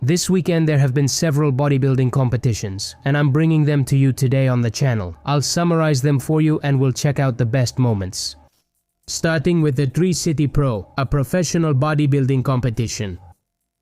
This weekend there have been several bodybuilding competitions, and I'm bringing them to you today on the channel. I'll summarize them for you and we'll check out the best moments. Starting with the Tri-City Pro, a professional bodybuilding competition.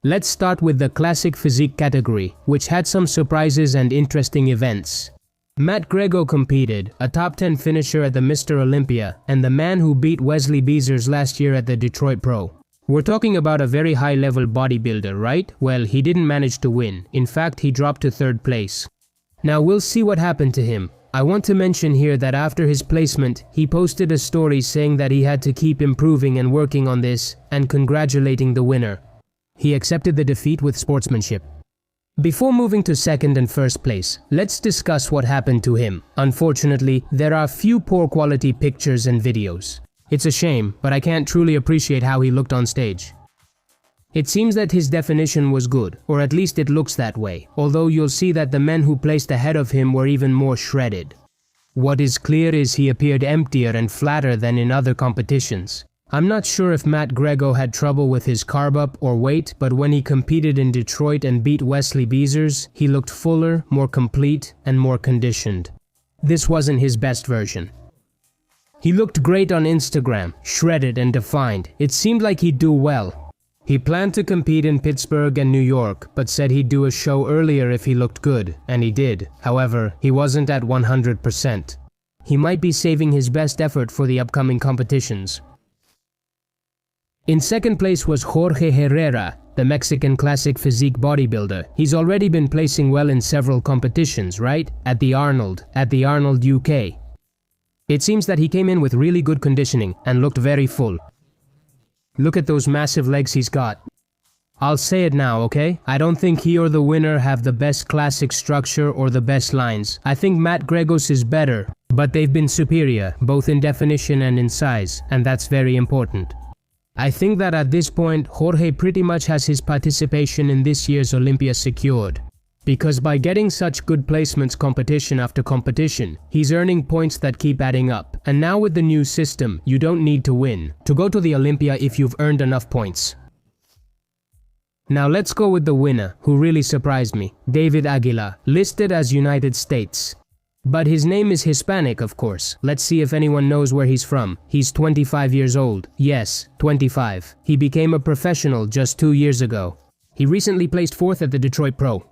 Let's start with the classic physique category, which had some surprises and interesting events. Matt Grego competed, a top 10 finisher at the Mr. Olympia, and the man who beat Wesley Beezers last year at the Detroit Pro. We're talking about a very high-level bodybuilder, right? Well, he didn't manage to win. In fact, he dropped to 3rd place. Now we'll see what happened to him. I want to mention here that after his placement, he posted a story saying that he had to keep improving and working on this, and congratulating the winner. He accepted the defeat with sportsmanship. Before moving to 2nd and 1st place, let's discuss what happened to him. Unfortunately, there are few poor quality pictures and videos. It's a shame, but I can't truly appreciate how he looked on stage. It seems that his definition was good, or at least it looks that way, although you'll see that the men who placed ahead of him were even more shredded. What is clear is he appeared emptier and flatter than in other competitions. I'm not sure if Matt Grego had trouble with his carb up or weight, but when he competed in Detroit and beat Wesley Beezers, he looked fuller, more complete, and more conditioned. This wasn't his best version. He looked great on Instagram, shredded and defined. It seemed like he'd do well. He planned to compete in Pittsburgh and New York, but said he'd do a show earlier if he looked good, and he did. However, he wasn't at 100%. He might be saving his best effort for the upcoming competitions. In 2nd place was Jorge Herrera, the Mexican classic physique bodybuilder. He's already been placing well in several competitions, right? At the Arnold UK. It seems that he came in with really good conditioning and looked very full. Look at those massive legs he's got. I'll say it now, okay? I don't think he or the winner have the best classic structure or the best lines. I think Matt Grego's is better, but they've been superior, both in definition and in size, and that's very important. I think that at this point, Jorge pretty much has his participation in this year's Olympia secured. Because by getting such good placements competition after competition, he's earning points that keep adding up. And now with the new system, you don't need to win to go to the Olympia if you've earned enough points. Now let's go with the winner, who really surprised me, David Aguilar, listed as United States. But his name is Hispanic, of course. Let's see if anyone knows where he's from. He's 25 years old. Yes, 25. He became a professional just 2 years ago. He recently placed 4th at the Detroit Pro.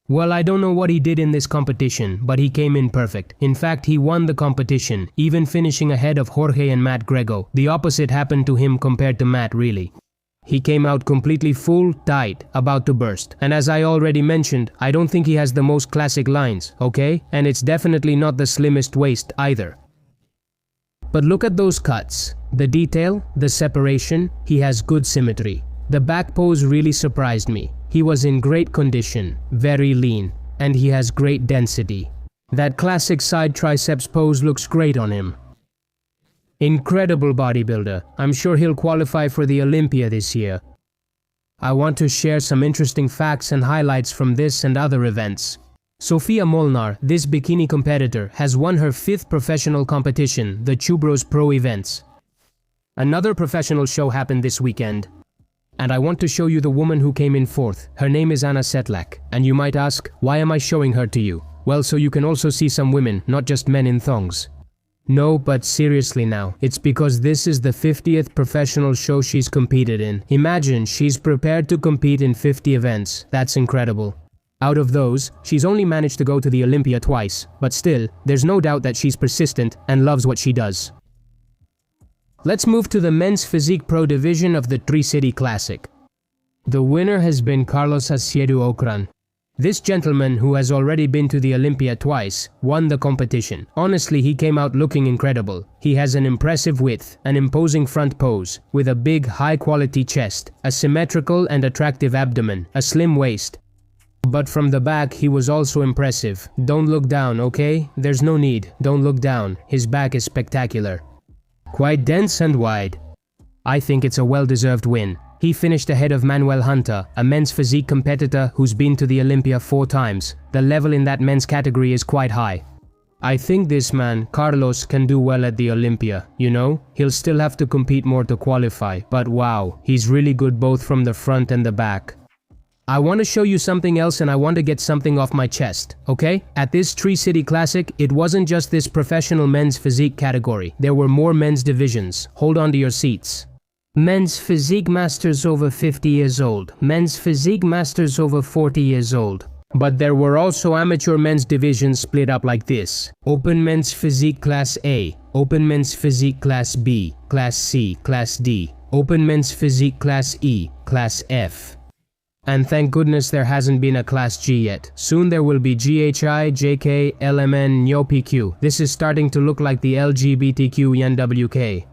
Well, I don't know what he did in this competition, but he came in perfect. In fact, he won the competition, even finishing ahead of Jorge and Matt Grego. The opposite happened to him compared to Matt, really. He came out completely full, tight, about to burst. And as I already mentioned, I don't think he has the most classic lines, okay? And it's definitely not the slimmest waist either. But look at those cuts. The detail, the separation, he has good symmetry. The back pose really surprised me. He was in great condition, very lean, and he has great density. That classic side triceps pose looks great on him. Incredible bodybuilder. I'm sure he'll qualify for the Olympia this year. I want to share some interesting facts and highlights from this and other events. Sofia Molnar, this bikini competitor, has won her 5th professional competition, the Chubros Pro events. Another professional show happened this weekend. And I want to show you the woman who came in 4th. Her name is Anna Setlak. And you might ask, why am I showing her to you? Well, so you can also see some women, not just men in thongs. No, but seriously now, it's because this is the 50th professional show she's competed in. Imagine, she's prepared to compete in 50 events. That's incredible. Out of those, she's only managed to go to the Olympia twice, but still, there's no doubt that she's persistent and loves what she does. Let's move to the men's physique pro division of the Tri-City Classic. The winner has been Carlos Asiedu Okran. This gentleman, who has already been to the Olympia twice, won the competition. Honestly, he came out looking incredible. He has an impressive width, an imposing front pose, with a big, high-quality chest, a symmetrical and attractive abdomen, a slim waist. But from the back, he was also impressive. Don't look down, okay? There's no need. Don't look down. His back is spectacular. Quite dense and wide. I think it's a well-deserved win. He finished ahead of Manuel Hunter, a men's physique competitor who's been to the Olympia 4 times. The level in that men's category is quite high. I think this man, Carlos, can do well at the Olympia, you know? He'll still have to compete more to qualify, but wow, he's really good both from the front and the back. I want to show you something else and I want to get something off my chest, okay? At this Tree City Classic, it wasn't just this professional men's physique category. There were more men's divisions. Hold on to your seats. Men's physique masters over 50 years old. Men's physique masters over 40 years old. But there were also amateur men's divisions split up like this. Open Men's Physique Class A. Open Men's Physique Class B. Class C. Class D. Open Men's Physique Class E. Class F. And thank goodness there hasn't been a Class G yet. Soon there will be GHI, JK, LMN, NYOPQ. This is starting to look like the LGBTQ NWK.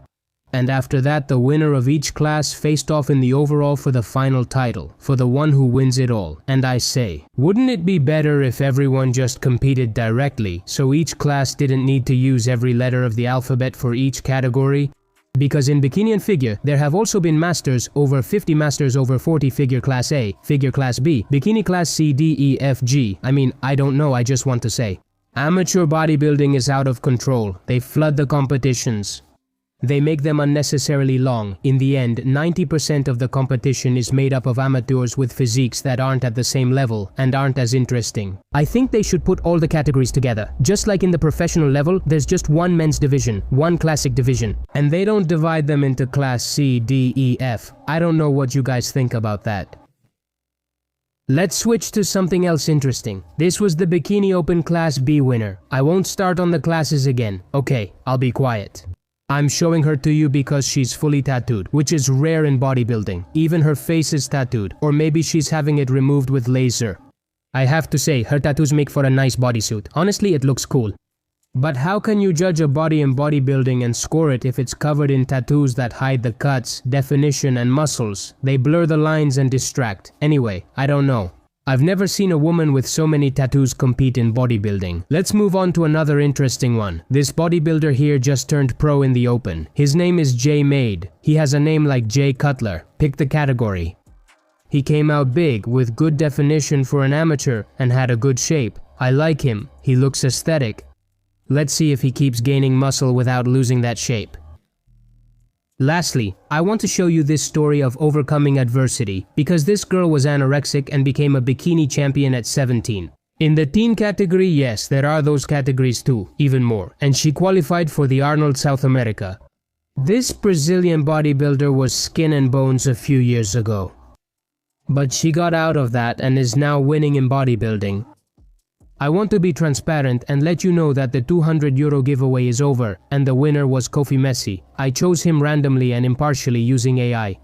And after that, the winner of each class faced off in the overall for the final title, for the one who wins it all. And I say, wouldn't it be better if everyone just competed directly, so each class didn't need to use every letter of the alphabet for each category? Because in bikini and figure, there have also been masters over 50, masters over 40, figure class A, figure class B, bikini class C, D, E, F, G. I mean, I don't know, I just want to say. Amateur bodybuilding is out of control. They flood the competitions. They make them unnecessarily long. In the end, 90% of the competition is made up of amateurs with physiques that aren't at the same level and aren't as interesting. I think they should put all the categories together. Just like in the professional level, there's just one men's division, one classic division. And they don't divide them into class C, D, E, F. I don't know what you guys think about that. Let's switch to something else interesting. This was the Bikini Open Class B winner. I won't start on the classes again. Okay, I'll be quiet. I'm showing her to you because she's fully tattooed, which is rare in bodybuilding. Even her face is tattooed, or maybe she's having it removed with laser. I have to say, her tattoos make for a nice bodysuit. Honestly, it looks cool. But how can you judge a body in bodybuilding and score it if it's covered in tattoos that hide the cuts, definition, and muscles? They blur the lines and distract. Anyway, I don't know. I've never seen a woman with so many tattoos compete in bodybuilding. Let's move on to another interesting one. This bodybuilder here just turned pro in the open. His name is Jay Made. He has a name like Jay Cutler. Pick the category. He came out big, with good definition for an amateur, and had a good shape. I like him. He looks aesthetic. Let's see if he keeps gaining muscle without losing that shape. Lastly, I want to show you this story of overcoming adversity, because this girl was anorexic and became a bikini champion at 17. In the teen category, yes, there are those categories too, even more, and she qualified for the Arnold South America. This Brazilian bodybuilder was skin and bones a few years ago. But she got out of that and is now winning in bodybuilding. I want to be transparent and let you know that the €200 giveaway is over and the winner was Kofi Messi. I chose him randomly and impartially using AI.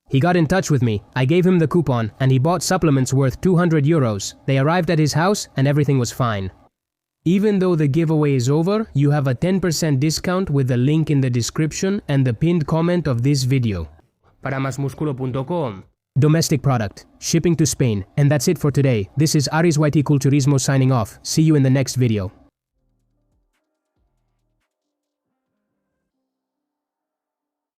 He got in touch with me, I gave him the coupon and he bought supplements worth €200. They arrived at his house and everything was fine. Even though the giveaway is over, you have a 10% discount with the link in the description and the pinned comment of this video. Para masmusculo.com. Domestic product, shipping to Spain. And that's it for today. This is Aries YT Culturismo signing off. See you in the next video.